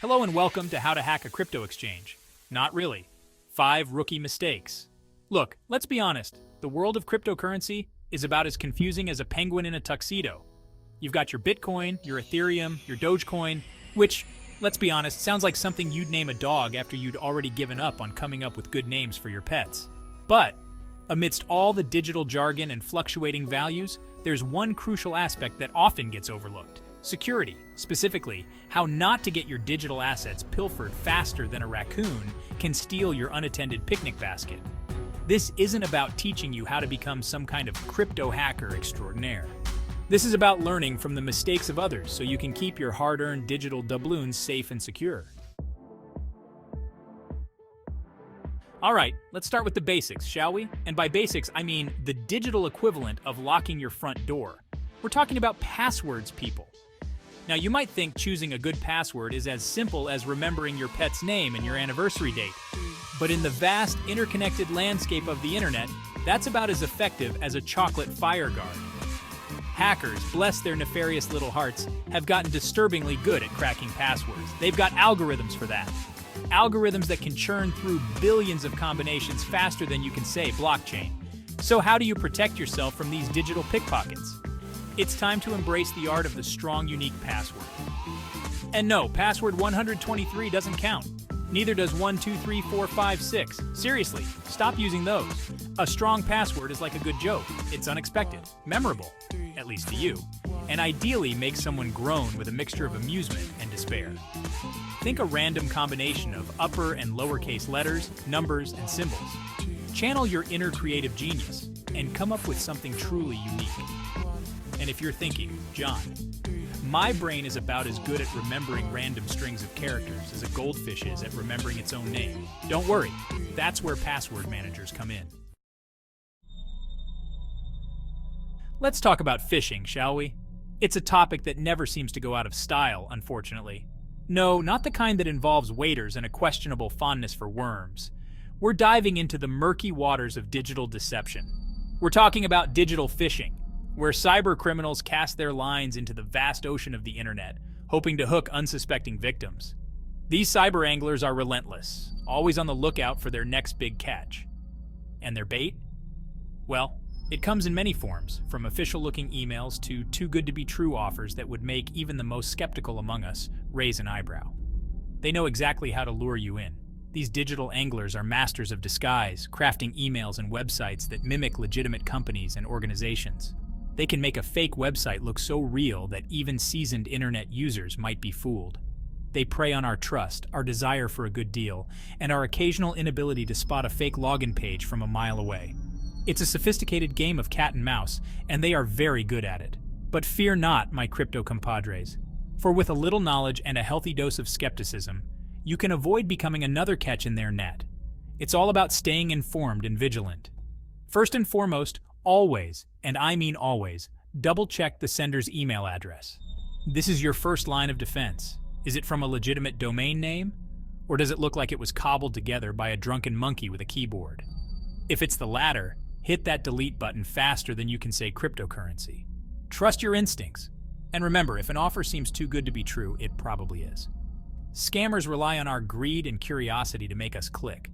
Hello and welcome to How to Hack a Crypto Exchange. Not really. 5 rookie mistakes. Look, let's be honest. The world of cryptocurrency is about as confusing as a penguin in a tuxedo. You've got your Bitcoin, your Ethereum, your Dogecoin, which, let's be honest, sounds like something you'd name a dog after you'd already given up on coming up with good names for your pets. But, amidst all the digital jargon and fluctuating values, there's one crucial aspect that often gets overlooked. Security, specifically, how not to get your digital assets pilfered faster than a raccoon can steal your unattended picnic basket. This isn't about teaching you how to become some kind of crypto hacker extraordinaire. This is about learning from the mistakes of others so you can keep your hard-earned digital doubloons safe and secure. Alright, let's start with the basics, shall we? And by basics, I mean the digital equivalent of locking your front door. We're talking about passwords, people. Now, you might think choosing a good password is as simple as remembering your pet's name and your anniversary date. But in the vast, interconnected landscape of the internet, that's about as effective as a chocolate fire guard. Hackers, bless their nefarious little hearts, have gotten disturbingly good at cracking passwords. They've got algorithms for that. Algorithms that can churn through billions of combinations faster than you can say blockchain. So how do you protect yourself from these digital pickpockets? It's time to embrace the art of the strong, unique password. And no, password 123 doesn't count. Neither does 1234556. Seriously, stop using those. A strong password is like a good joke. It's unexpected, memorable, at least to you, and ideally makes someone groan with a mixture of amusement and despair. Think a random combination of upper and lowercase letters, numbers, and symbols. Channel your inner creative genius and come up with something truly unique. And if you're thinking, John, my brain is about as good at remembering random strings of characters as a goldfish is at remembering its own name, don't worry, that's where password managers come in. Let's talk about phishing, shall we? It's a topic that never seems to go out of style, unfortunately. No, not the kind that involves waiters and a questionable fondness for worms. We're diving into the murky waters of digital deception. We're talking about digital phishing, where cyber criminals cast their lines into the vast ocean of the internet, hoping to hook unsuspecting victims. These cyber anglers are relentless, always on the lookout for their next big catch. And their bait? Well, it comes in many forms, from official-looking emails to too-good-to-be-true offers that would make even the most skeptical among us raise an eyebrow. They know exactly how to lure you in. These digital anglers are masters of disguise, crafting emails and websites that mimic legitimate companies and organizations. They can make a fake website look so real that even seasoned internet users might be fooled. They prey on our trust, our desire for a good deal, and our occasional inability to spot a fake login page from a mile away. It's a sophisticated game of cat and mouse, and they are very good at it. But fear not, my crypto compadres, for with a little knowledge and a healthy dose of skepticism, you can avoid becoming another catch in their net. It's all about staying informed and vigilant. First and foremost, always, and I mean always, double-check the sender's email address. This is your first line of defense. Is it from a legitimate domain name? Or does it look like it was cobbled together by a drunken monkey with a keyboard? If it's the latter, hit that delete button faster than you can say cryptocurrency. Trust your instincts. And remember, if an offer seems too good to be true, it probably is. Scammers rely on our greed and curiosity to make us click.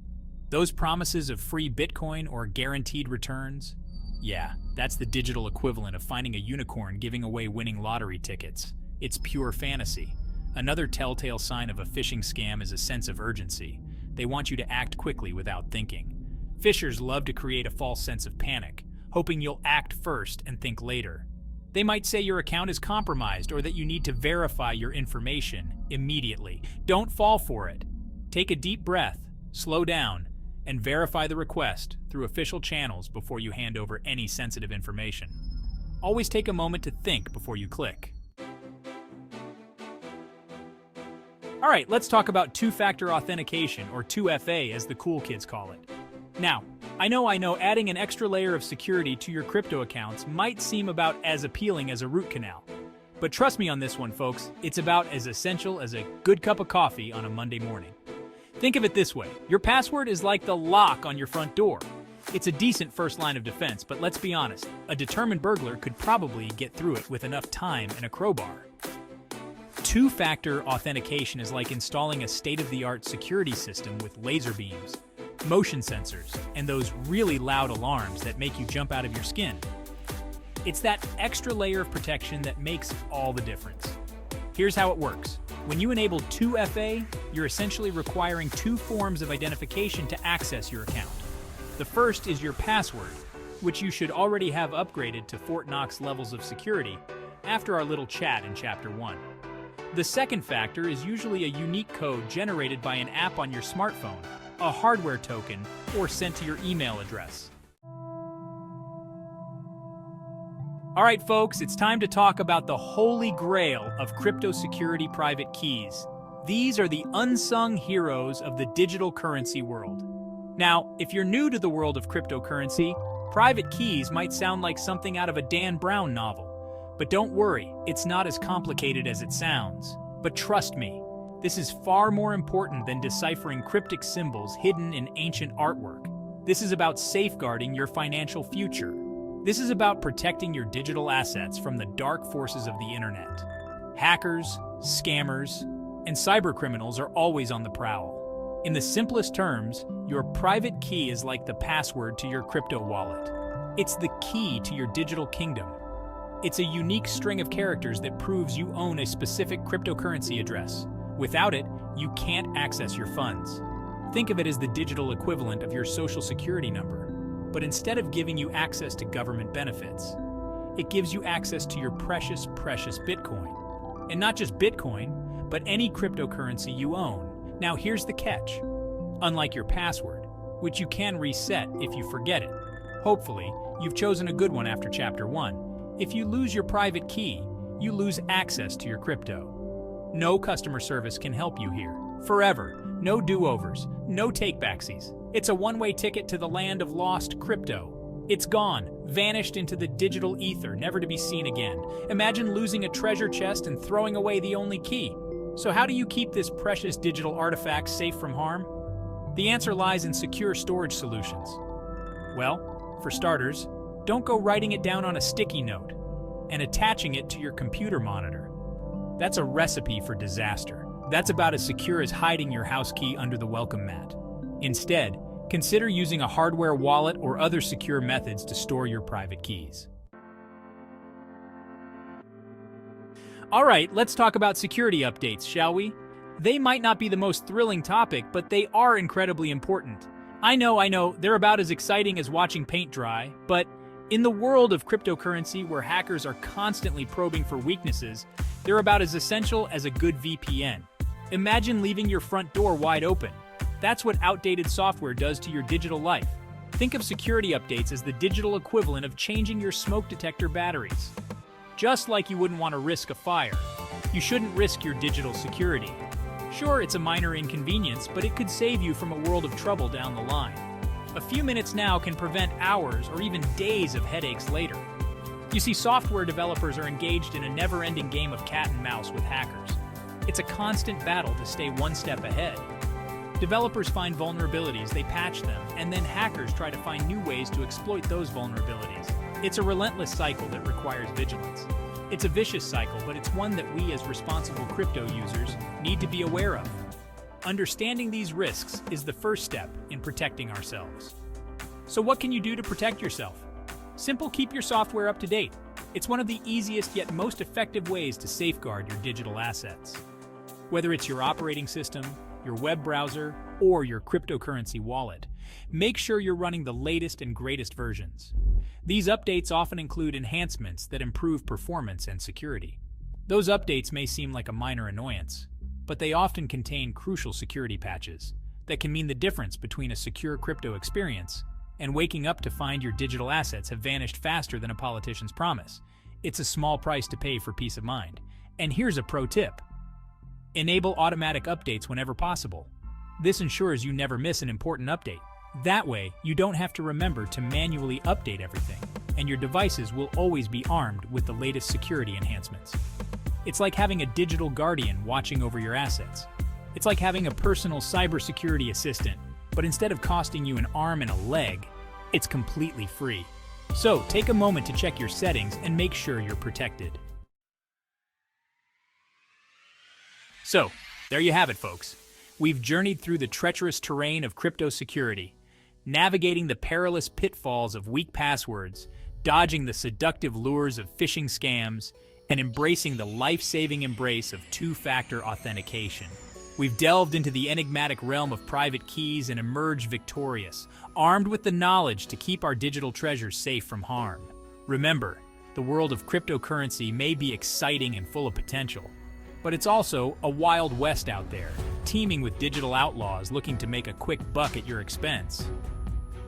Those promises of free Bitcoin or guaranteed returns? Yeah, that's the digital equivalent of finding a unicorn giving away winning lottery tickets. It's pure fantasy. Another telltale sign of a phishing scam is a sense of urgency. They want you to act quickly without thinking. Phishers love to create a false sense of panic, hoping you'll act first and think later. They might say your account is compromised or that you need to verify your information immediately. Don't fall for it. Take a deep breath, slow down, and verify the request through official channels before you hand over any sensitive information. Always take a moment to think before you click. All right, let's talk about two-factor authentication, or 2FA as the cool kids call it. Now, I know, adding an extra layer of security to your crypto accounts might seem about as appealing as a root canal. But trust me on this one, folks, it's about as essential as a good cup of coffee on a Monday morning. Think of it this way, your password is like the lock on your front door. It's a decent first line of defense, but let's be honest, a determined burglar could probably get through it with enough time and a crowbar. Two-factor authentication is like installing a state-of-the-art security system with laser beams, motion sensors, and those really loud alarms that make you jump out of your skin. It's that extra layer of protection that makes all the difference. Here's how it works. When you enable 2FA, you're essentially requiring two forms of identification to access your account. The first is your password, which you should already have upgraded to Fort Knox levels of security after our little chat in Chapter 1. The second factor is usually a unique code generated by an app on your smartphone, a hardware token, or sent to your email address. All right, folks, it's time to talk about the holy grail of crypto security private keys. These are the unsung heroes of the digital currency world. Now, if you're new to the world of cryptocurrency, private keys might sound like something out of a Dan Brown novel. But don't worry, it's not as complicated as it sounds. But trust me, this is far more important than deciphering cryptic symbols hidden in ancient artwork. This is about safeguarding your financial future. This is about protecting your digital assets from the dark forces of the internet. Hackers, scammers, and cybercriminals are always on the prowl. In the simplest terms, your private key is like the password to your crypto wallet. It's the key to your digital kingdom. It's a unique string of characters that proves you own a specific cryptocurrency address. Without it, you can't access your funds. Think of it as the digital equivalent of your social security number. But instead of giving you access to government benefits, it gives you access to your precious, precious Bitcoin. And not just Bitcoin, but any cryptocurrency you own. Now here's the catch. Unlike your password, which you can reset if you forget it, hopefully, you've chosen a good one after Chapter 1. If you lose your private key, you lose access to your crypto. No customer service can help you here. Forever. No do-overs. No take-backsies. It's a one-way ticket to the land of lost crypto. It's gone, vanished into the digital ether, never to be seen again. Imagine losing a treasure chest and throwing away the only key. So how do you keep this precious digital artifact safe from harm? The answer lies in secure storage solutions. Well, for starters, don't go writing it down on a sticky note and attaching it to your computer monitor. That's a recipe for disaster. That's about as secure as hiding your house key under the welcome mat. Instead, consider using a hardware wallet or other secure methods to store your private keys. All right, let's talk about security updates, shall we? They might not be the most thrilling topic, but they are incredibly important. I know, they're about as exciting as watching paint dry, but in the world of cryptocurrency where hackers are constantly probing for weaknesses, they're about as essential as a good VPN. Imagine leaving your front door wide open. That's what outdated software does to your digital life. Think of security updates as the digital equivalent of changing your smoke detector batteries. Just like you wouldn't want to risk a fire, you shouldn't risk your digital security. Sure, it's a minor inconvenience, but it could save you from a world of trouble down the line. A few minutes now can prevent hours or even days of headaches later. You see, software developers are engaged in a never-ending game of cat and mouse with hackers. It's a constant battle to stay one step ahead. Developers find vulnerabilities, they patch them, and then hackers try to find new ways to exploit those vulnerabilities. It's a relentless cycle that requires vigilance. It's a vicious cycle, but it's one that we as responsible crypto users need to be aware of. Understanding these risks is the first step in protecting ourselves. So what can you do to protect yourself? Simple, keep your software up to date. It's one of the easiest yet most effective ways to safeguard your digital assets. Whether it's your operating system, your web browser, or your cryptocurrency wallet, make sure you're running the latest and greatest versions. These updates often include enhancements that improve performance and security. Those updates may seem like a minor annoyance, but they often contain crucial security patches that can mean the difference between a secure crypto experience and waking up to find your digital assets have vanished faster than a politician's promise. It's a small price to pay for peace of mind. And here's a pro tip. Enable automatic updates whenever possible. This ensures you never miss an important update. That way, you don't have to remember to manually update everything, and your devices will always be armed with the latest security enhancements. It's like having a digital guardian watching over your assets. It's like having a personal cybersecurity assistant, but instead of costing you an arm and a leg, it's completely free. So take a moment to check your settings and make sure you're protected. So, there you have it, folks. We've journeyed through the treacherous terrain of crypto security, navigating the perilous pitfalls of weak passwords, dodging the seductive lures of phishing scams, and embracing the life-saving embrace of two-factor authentication. We've delved into the enigmatic realm of private keys and emerged victorious, armed with the knowledge to keep our digital treasures safe from harm. Remember, the world of cryptocurrency may be exciting and full of potential, but it's also a wild west out there, teeming with digital outlaws looking to make a quick buck at your expense.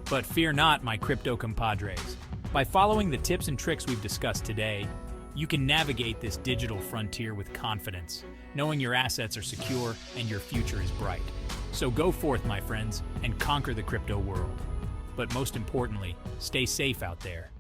But fear not, my crypto compadres. By following the tips and tricks we've discussed today, you can navigate this digital frontier with confidence, knowing your assets are secure and your future is bright. So go forth, my friends, and conquer the crypto world. But most importantly, stay safe out there.